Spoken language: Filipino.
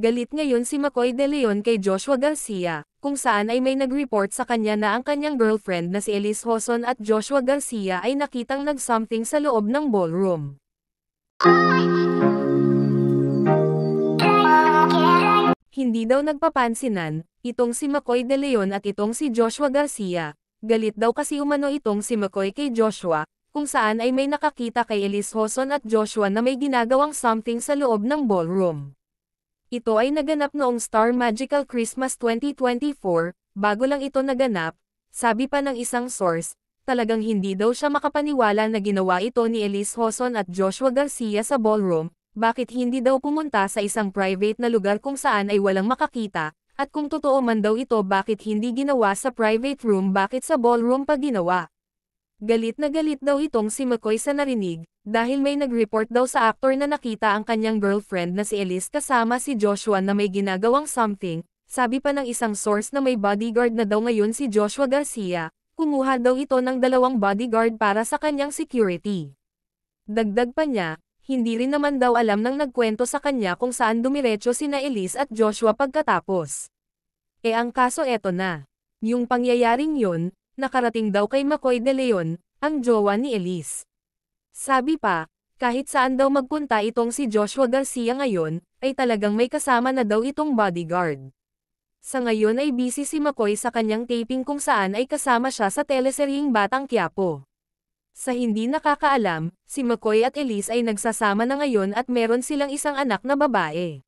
Galit ngayon si McCoy De Leon kay Joshua Garcia, kung saan ay may nag-report sa kanya na ang kanyang girlfriend na si Elise Hoson at Joshua Garcia ay nakitang nag-something sa loob ng ballroom. Hindi daw nagpapansinan, itong si McCoy De Leon at itong si Joshua Garcia. Galit daw kasi umano itong si McCoy kay Joshua, kung saan ay may nakakita kay Elise Hoson at Joshua na may ginagawang something sa loob ng ballroom. Ito ay naganap noong Star Magical Christmas 2024, bago lang ito naganap, sabi pa ng isang source, talagang hindi daw siya makapaniwala na ginawa ito ni Elise Hoson at Joshua Garcia sa ballroom, bakit hindi daw pumunta sa isang private na lugar kung saan ay walang makakita, at kung totoo man daw ito bakit hindi ginawa sa private room bakit sa ballroom pa ginawa. Galit na galit daw itong si McCoy sa narinig, dahil may nag-report daw sa aktor na nakita ang kanyang girlfriend na si Elise kasama si Joshua na may ginagawang something, sabi pa ng isang source na may bodyguard na daw ngayon si Joshua Garcia, kumuha daw ito ng 2 bodyguard para sa kanyang security. Dagdag pa niya, hindi rin naman daw alam ng nagkwento sa kanya kung saan dumiretso sina Elise at Joshua pagkatapos. Ang kaso eto na. Yung pangyayaring yun, nakarating daw kay McCoy De Leon, ang jowa ni Elise. Sabi pa, kahit saan daw magpunta itong si Joshua Garcia ngayon, ay talagang may kasama na daw itong bodyguard. Sa ngayon ay busy si McCoy sa kanyang taping kung saan ay kasama siya sa teleseryeng Batang Quiapo. Sa hindi nakakaalam, si McCoy at Elise ay nagsasama na ngayon at meron silang isang anak na babae.